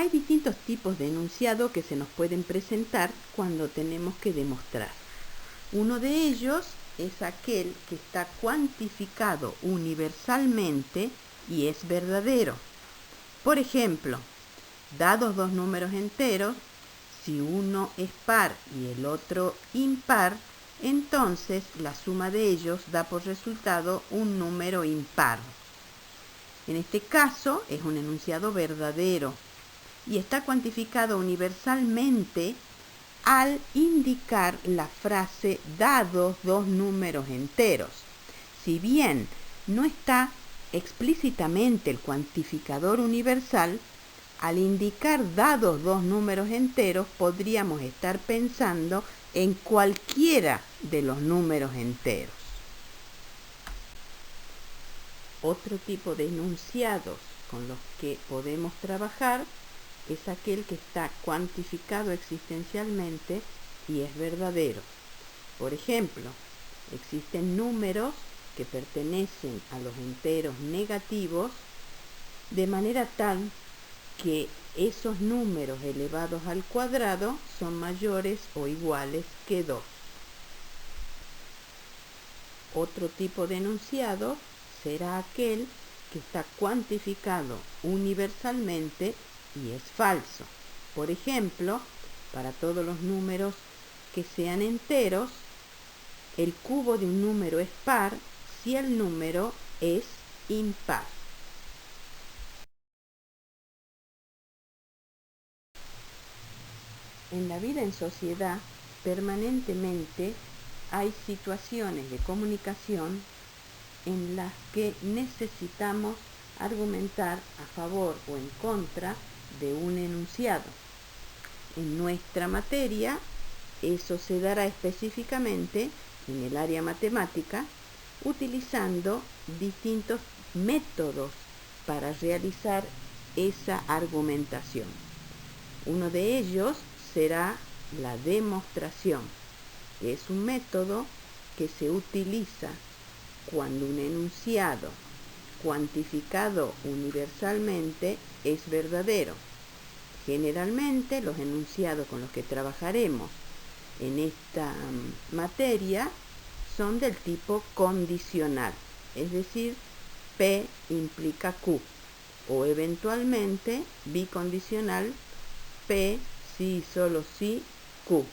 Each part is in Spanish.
Hay distintos tipos de enunciado que se nos pueden presentar cuando tenemos que demostrar. Uno de ellos es aquel que está cuantificado universalmente y es verdadero. Por ejemplo, dados dos números enteros, si uno es par y el otro impar, entonces la suma de ellos da por resultado un número impar. En este caso es un enunciado verdadero y está cuantificado universalmente al indicar la frase dados dos números enteros. Si bien no está explícitamente el cuantificador universal, al indicar dados dos números enteros podríamos estar pensando en cualquiera de los números enteros. Otro tipo de enunciados con los que podemos trabajar es aquel que está cuantificado existencialmente y es verdadero. Por ejemplo, existen números que pertenecen a los enteros negativos de manera tal que esos números elevados al cuadrado son mayores o iguales que 2. Otro tipo de enunciado será aquel que está cuantificado universalmente y es falso. Por ejemplo, para todos los números que sean enteros, el cubo de un número es par si el número es impar. En la vida en sociedad, permanentemente hay situaciones de comunicación en las que necesitamos argumentar a favor o en contra de un enunciado. En nuestra materia, eso se dará específicamente en el área matemática, utilizando distintos métodos para realizar esa argumentación. Uno de ellos será la demostración, que es un método que se utiliza cuando un enunciado cuantificado universalmente es verdadero. Generalmente los enunciados con los que trabajaremos en esta materia son del tipo condicional, es decir, P implica Q, o eventualmente bicondicional, P sí y solo sí Q.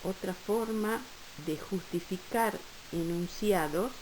Otra forma de justificar enunciados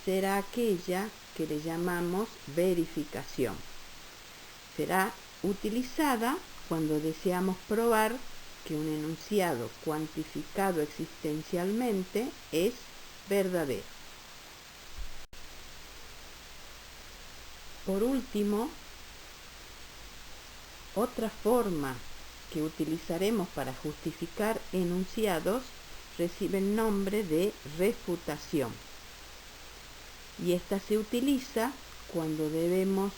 será aquella que le llamamos verificación. Será utilizada cuando deseamos probar que un enunciado cuantificado existencialmente es verdadero. Por último, otra forma que utilizaremos para justificar enunciados recibe el nombre de refutación. Y esta se utiliza cuando debemos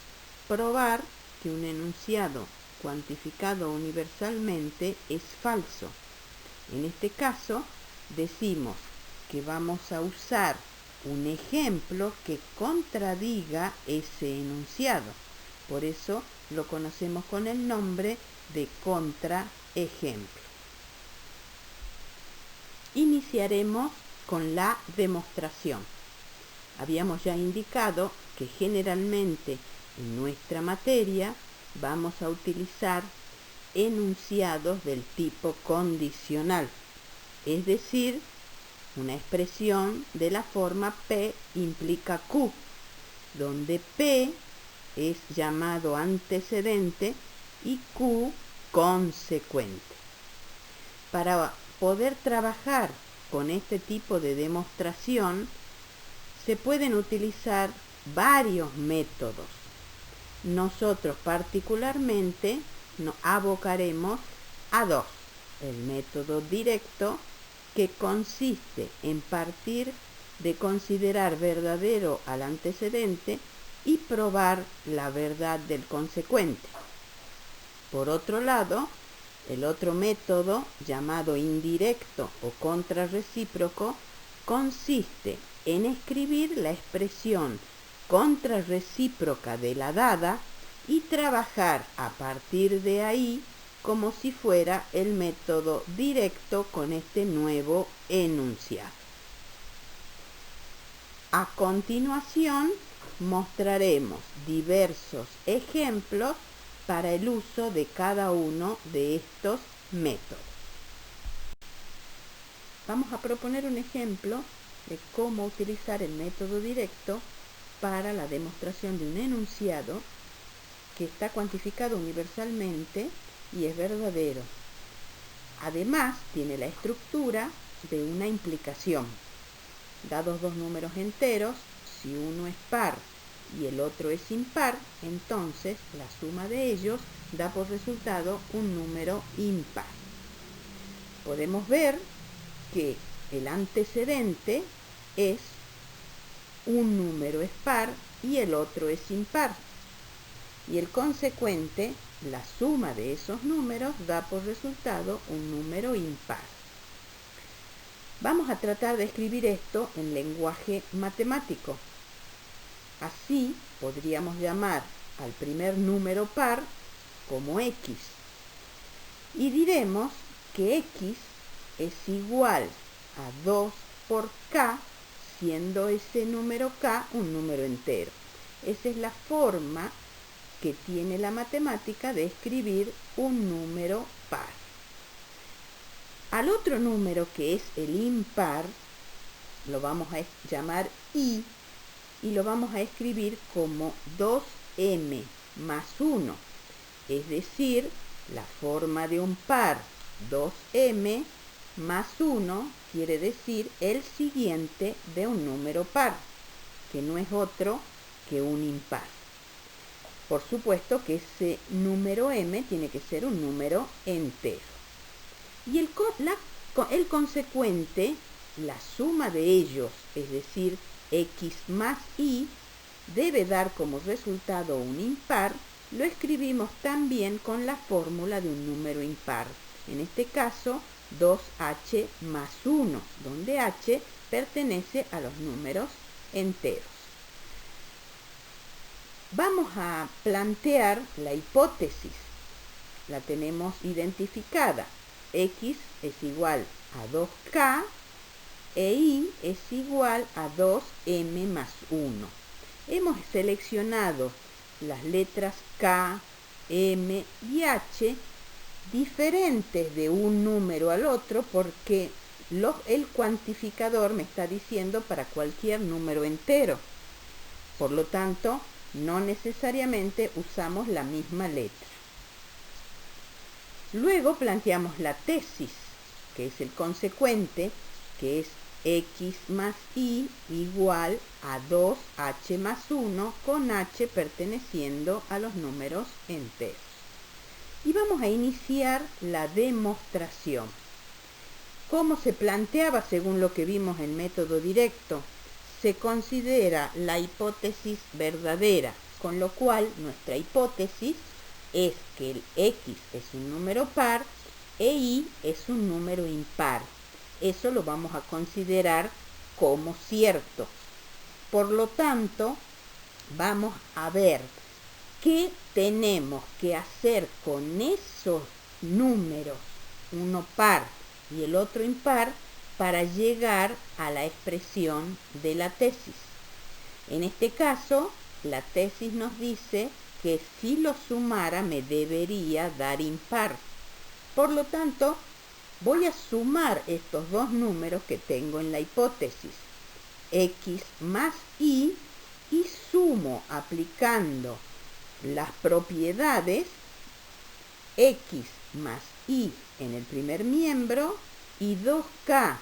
probar que un enunciado cuantificado universalmente es falso. En este caso, decimos que vamos a usar un ejemplo que contradiga ese enunciado. Por eso lo conocemos con el nombre de contraejemplo. Iniciaremos con la demostración. Habíamos ya indicado que generalmente en nuestra materia vamos a utilizar enunciados del tipo condicional, es decir, una expresión de la forma P implica Q, donde P es llamado antecedente y Q consecuente. Para poder trabajar con este tipo de demostración, se pueden utilizar varios métodos. Nosotros particularmente nos abocaremos a dos. El método directo, que consiste en partir de considerar verdadero al antecedente y probar la verdad del consecuente. Por otro lado, el otro método, llamado indirecto o contrarrecíproco, consiste en escribir la expresión contrarrecíproca de la dada y trabajar a partir de ahí como si fuera el método directo con este nuevo enunciado. A continuación, mostraremos diversos ejemplos para el uso de cada uno de estos métodos. Vamos a proponer un ejemplo de cómo utilizar el método directo para la demostración de un enunciado que está cuantificado universalmente y es verdadero. Además, tiene la estructura de una implicación. Dados dos números enteros, si uno es par y el otro es impar, entonces la suma de ellos da por resultado un número impar. Podemos ver que el antecedente es un número es par y el otro es impar. Y el consecuente, la suma de esos números, da por resultado un número impar. Vamos a tratar de escribir esto en lenguaje matemático. Así podríamos llamar al primer número par como x. Y diremos que x es igual a 2 por k, siendo ese número k un número entero. Esa es la forma que tiene la matemática de escribir un número par. Al otro número, que es el impar, lo vamos a llamar i y lo vamos a escribir como 2m más 1, es decir, la forma de un par 2m más 1 quiere decir el siguiente de un número par, que no es otro que un impar. Por supuesto que ese número m tiene que ser un número entero. Y el consecuente, la suma de ellos, es decir, x más y, debe dar como resultado un impar. Lo escribimos también con la fórmula de un número impar. En este caso, 2h más 1, donde h pertenece a los números enteros. Vamos a plantear la hipótesis. La tenemos identificada. X es igual a 2k e y es igual a 2m más 1. Hemos seleccionado las letras k, m y h diferentes de un número al otro porque el cuantificador me está diciendo para cualquier número entero. Por lo tanto, no necesariamente usamos la misma letra. Luego planteamos la tesis, que es el consecuente, que es x más y igual a 2h más 1, con h perteneciendo a los números enteros. Y vamos a iniciar la demostración. ¿Cómo se planteaba según lo que vimos en método directo? Se considera la hipótesis verdadera, con lo cual nuestra hipótesis es que el x es un número par e y es un número impar. Eso lo vamos a considerar como cierto. Por lo tanto, vamos a ver qué tenemos que hacer con esos números, uno par y el otro impar, para llegar a la expresión de la tesis. En este caso, la tesis nos dice que si lo sumara me debería dar impar. Por lo tanto, voy a sumar estos dos números que tengo en la hipótesis, x más y sumo aplicando las propiedades x más y en el primer miembro y 2k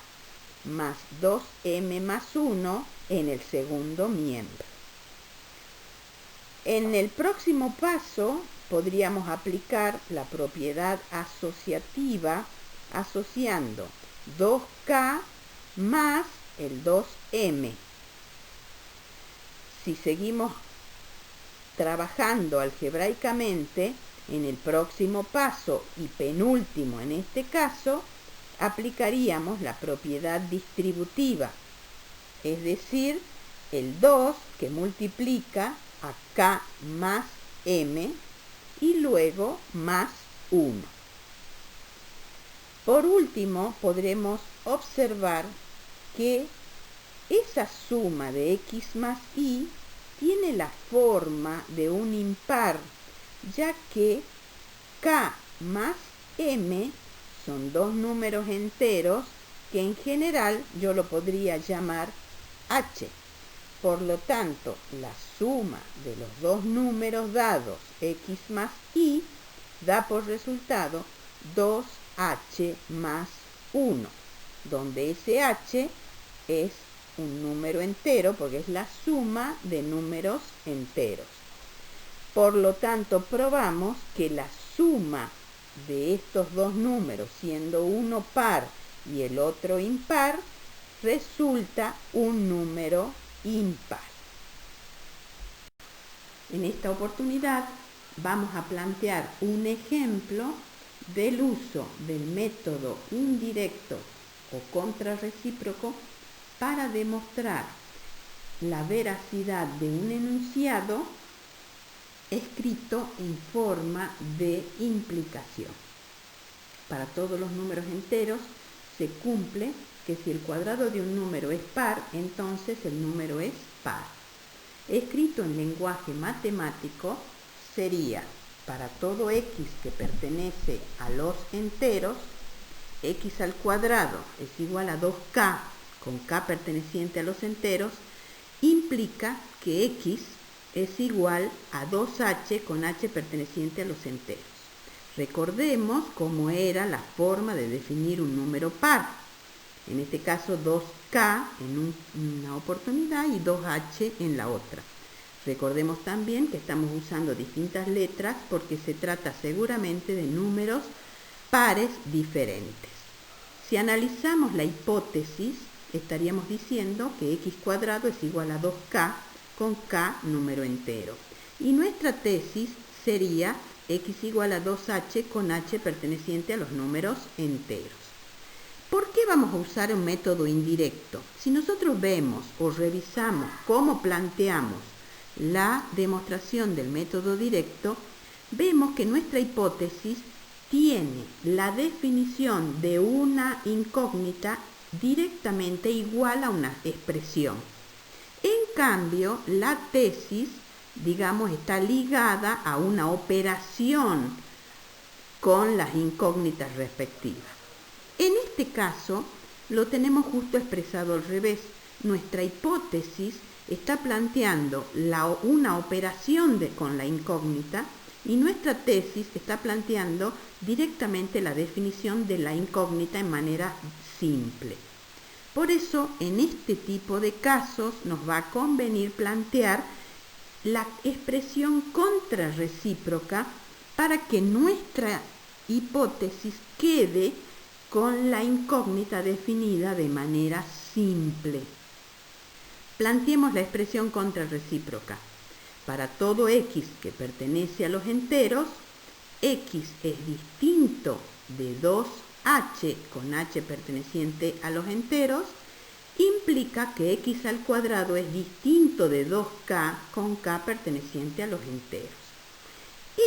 más 2m más 1 en el segundo miembro. En el próximo paso podríamos aplicar la propiedad asociativa asociando 2k más el 2m. Si seguimos trabajando algebraicamente, en el próximo paso y penúltimo en este caso, aplicaríamos la propiedad distributiva, es decir, el 2 que multiplica a k más m y luego más 1. Por último, podremos observar que esa suma de x más y tiene la forma de un impar, ya que k más m son dos números enteros que en general yo lo podría llamar h. Por lo tanto, la suma de los dos números dados, x más y, da por resultado 2h más 1, donde ese h es un número entero porque es la suma de números enteros. Por lo tanto, probamos que la suma de estos dos números, siendo uno par y el otro impar, resulta un número impar. En esta oportunidad vamos a plantear un ejemplo del uso del método indirecto o contrarrecíproco para demostrar la veracidad de un enunciado escrito en forma de implicación. Para todos los números enteros se cumple que si el cuadrado de un número es par, entonces el número es par. Escrito en lenguaje matemático sería, para todo x que pertenece a los enteros, x al cuadrado es igual a 2k, con k perteneciente a los enteros, implica que x es igual a 2h con h perteneciente a los enteros. Recordemos cómo era la forma de definir un número par. En este caso 2k en una oportunidad y 2h en la otra. Recordemos también que estamos usando distintas letras porque se trata seguramente de números pares diferentes. Si analizamos la hipótesis, estaríamos diciendo que x cuadrado es igual a 2k con k número entero. Y nuestra tesis sería x igual a 2h con h perteneciente a los números enteros. ¿Por qué vamos a usar un método indirecto? Si nosotros vemos o revisamos cómo planteamos la demostración del método directo, vemos que nuestra hipótesis tiene la definición de una incógnita directamente igual a una expresión. En cambio, la tesis, digamos, está ligada a una operación con las incógnitas respectivas. En este caso, lo tenemos justo expresado al revés. Nuestra hipótesis está planteando una operación con la incógnita y nuestra tesis está planteando directamente la definición de la incógnita en manera simple. Por eso, en este tipo de casos nos va a convenir plantear la expresión contrarrecíproca para que nuestra hipótesis quede con la incógnita definida de manera simple. Planteemos la expresión contrarrecíproca. Para todo x que pertenece a los enteros, x es distinto de 2h con h perteneciente a los enteros, implica que x al cuadrado es distinto de 2k con k perteneciente a los enteros.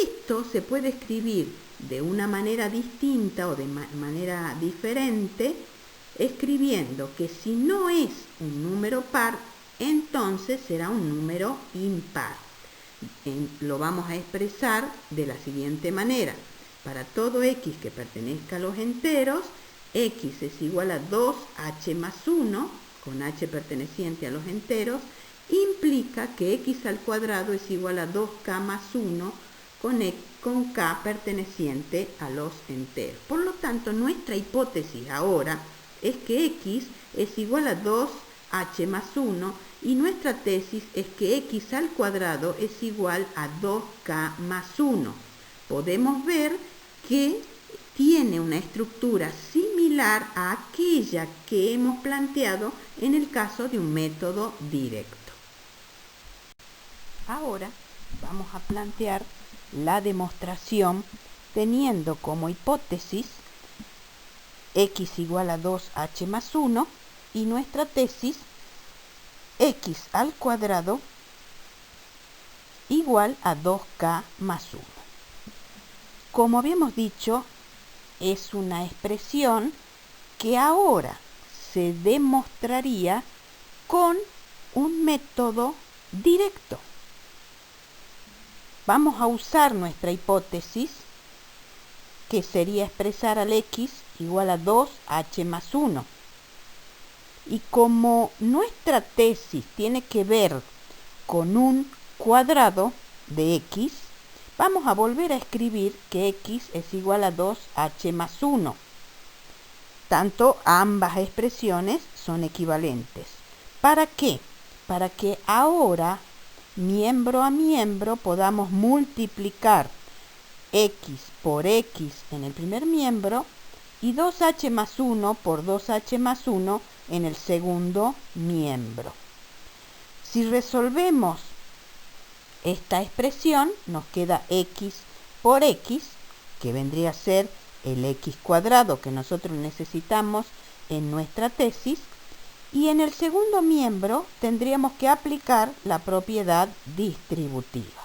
Esto se puede escribir de una manera distinta o de manera diferente, escribiendo que si no es un número par, entonces será un número impar. Lo vamos a expresar de la siguiente manera. Para todo x que pertenezca a los enteros, x es igual a 2h más 1, con h perteneciente a los enteros, implica que x al cuadrado es igual a 2k más 1, con k perteneciente a los enteros. Por lo tanto, nuestra hipótesis ahora es que x es igual a 2h más 1 y nuestra tesis es que x al cuadrado es igual a 2k más 1. Podemos ver que tiene una estructura similar a aquella que hemos planteado en el caso de un método directo. Ahora vamos a plantear la demostración teniendo como hipótesis x igual a 2h más 1 y nuestra tesis x al cuadrado igual a 2k más 1. como habíamos dicho, es una expresión que ahora se demostraría con un método directo. Vamos a usar nuestra hipótesis, que sería expresar al x igual a 2h más 1. Y como nuestra tesis tiene que ver con un cuadrado de x, vamos a volver a escribir que x es igual a 2h más 1. Tanto ambas expresiones son equivalentes. ¿Para qué? Para que ahora, miembro a miembro, podamos multiplicar x por x en el primer miembro y 2h más 1 por 2h más 1 en el segundo miembro. Si resolvemos esta expresión, nos queda x por x, que vendría a ser el x cuadrado que nosotros necesitamos en nuestra tesis, y en el segundo miembro tendríamos que aplicar la propiedad distributiva.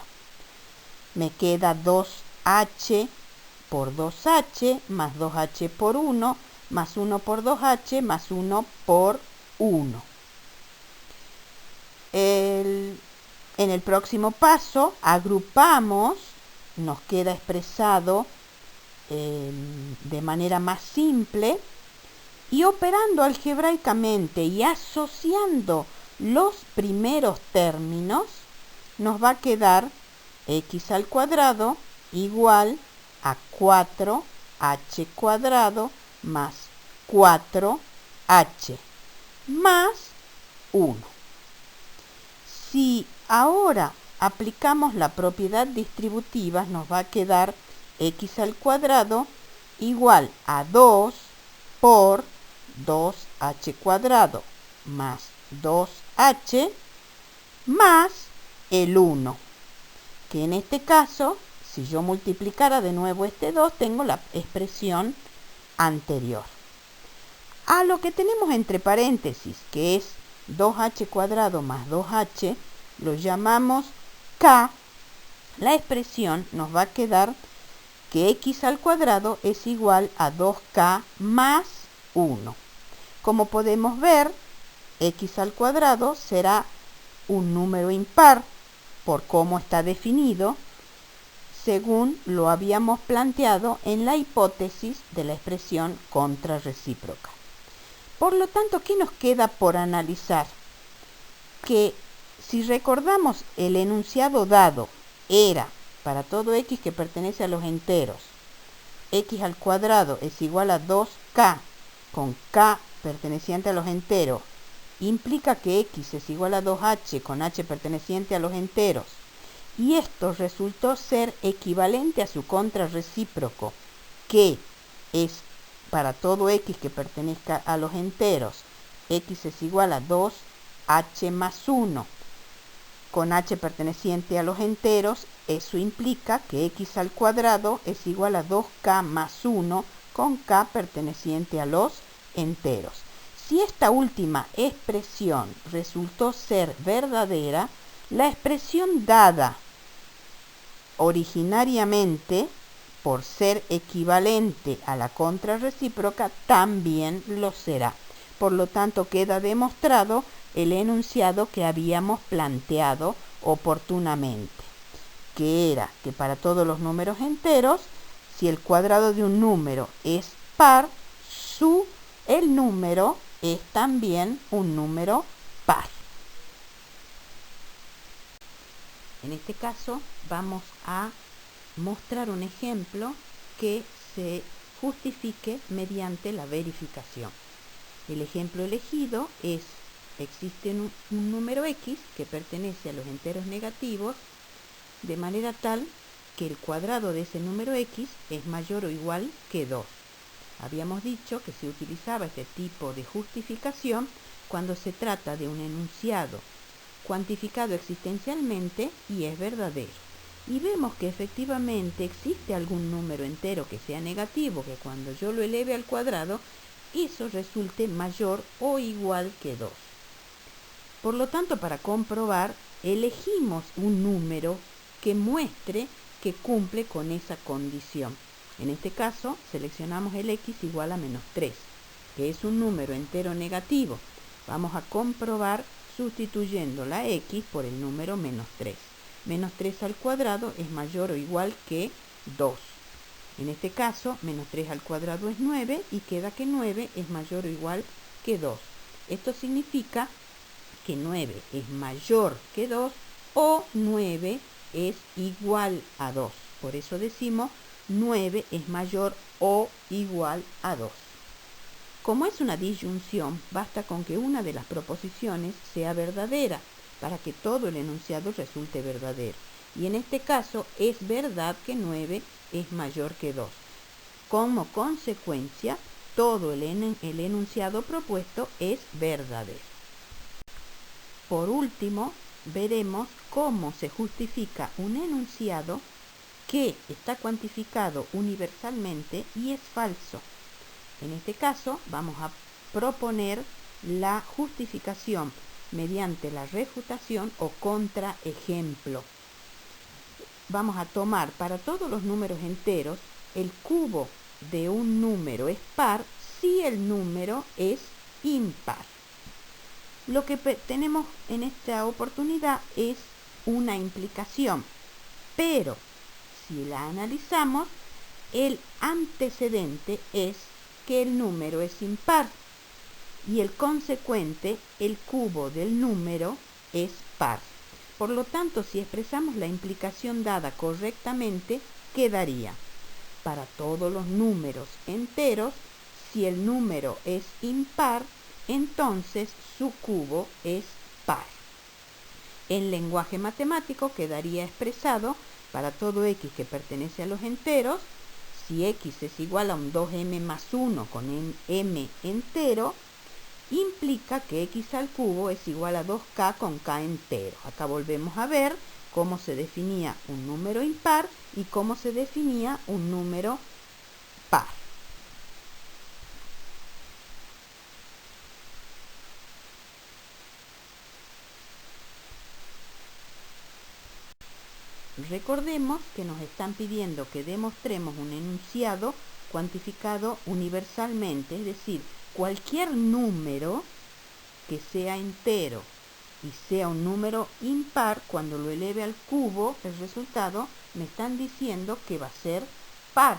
Me queda 2h por 2h más 2h por 1 más 1 por 2h más 1 por 1. En el próximo paso agrupamos, nos queda expresado de manera más simple, y operando algebraicamente y asociando los primeros términos, nos va a quedar x al cuadrado igual a 4h cuadrado más 4h más 1. Si ahora aplicamos la propiedad distributiva, nos va a quedar x al cuadrado igual a 2 por 2h cuadrado más 2h más el 1, que en este caso, si yo multiplicara de nuevo este 2, tengo la expresión anterior. A lo que tenemos entre paréntesis, que es 2h cuadrado más 2h, lo llamamos k. La expresión nos va a quedar que x al cuadrado es igual a 2k más 1. Como podemos ver, x al cuadrado será un número impar por cómo está definido, según lo habíamos planteado en la hipótesis de la expresión contrarrecíproca. Por lo tanto, ¿qué nos queda por analizar? Que si recordamos, el enunciado dado era, para todo x que pertenece a los enteros, x al cuadrado es igual a 2k con k perteneciente a los enteros, implica que x es igual a 2h con h perteneciente a los enteros, y esto resultó ser equivalente a su contrarrecíproco, que es para todo x que pertenezca a los enteros, x es igual a 2h más 1 con h perteneciente a los enteros. Eso implica que x al cuadrado es igual a 2k más 1 con k perteneciente a los enteros. Si esta última expresión resultó ser verdadera, la expresión dada originariamente, por ser equivalente a la contrarrecíproca, también lo será. Por lo tanto, queda demostrado el enunciado que habíamos planteado oportunamente, que era que para todos los números enteros, si el cuadrado de un número es par, el número es también un número par. En este caso vamos a mostrar un ejemplo que se justifique mediante la verificación. El ejemplo elegido es: existe un número x que pertenece a los enteros negativos, de manera tal que el cuadrado de ese número x es mayor o igual que 2. Habíamos dicho que se utilizaba este tipo de justificación cuando se trata de un enunciado cuantificado existencialmente y es verdadero. Y vemos que efectivamente existe algún número entero que sea negativo, que cuando yo lo eleve al cuadrado, eso resulte mayor o igual que 2. Por lo tanto, para comprobar, elegimos un número que muestre que cumple con esa condición. En este caso, seleccionamos el x igual a menos 3, que es un número entero negativo. Vamos a comprobar sustituyendo la x por el número menos 3. Menos 3 al cuadrado es mayor o igual que 2. En este caso, menos 3 al cuadrado es 9 y queda que 9 es mayor o igual que 2. Esto significa que 9 es mayor que 2 o 9 es igual a 2. Por eso decimos 9 es mayor o igual a 2. Como es una disyunción, basta con que una de las proposiciones sea verdadera para que todo el enunciado resulte verdadero. Y en este caso es verdad que 9 es mayor que 2. Como consecuencia, todo el enunciado propuesto es verdadero. Por último, veremos cómo se justifica un enunciado que está cuantificado universalmente y es falso. En este caso, vamos a proponer la justificación mediante la refutación o contraejemplo. Vamos a tomar para todos los números enteros el cubo de un número es par si el número es impar. Lo que tenemos en esta oportunidad es una implicación, pero si la analizamos, el antecedente es que el número es impar y el consecuente, el cubo del número, es par. Por lo tanto, si expresamos la implicación dada correctamente, quedaría para todos los números enteros, si el número es impar, entonces su cubo es par. En lenguaje matemático quedaría expresado para todo x que pertenece a los enteros, si x es igual a un 2m más 1 con m entero, implica que x al cubo es igual a 2k con k entero. Acá volvemos a ver cómo se definía un número impar y cómo se definía un número par. Recordemos que nos están pidiendo que demostremos un enunciado cuantificado universalmente, es decir, cualquier número que sea entero y sea un número impar, cuando lo eleve al cubo, el resultado me están diciendo que va a ser par.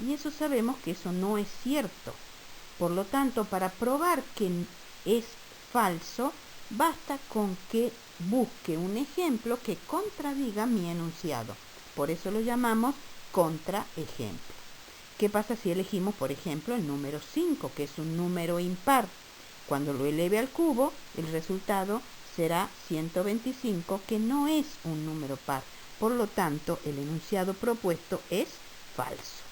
Y eso sabemos que eso no es cierto. Por lo tanto, para probar que es falso, basta con que busque un ejemplo que contradiga mi enunciado. Por eso lo llamamos contraejemplo. ¿Qué pasa si elegimos, por ejemplo, el número 5, que es un número impar? Cuando lo eleve al cubo, el resultado será 125, que no es un número par. Por lo tanto, el enunciado propuesto es falso.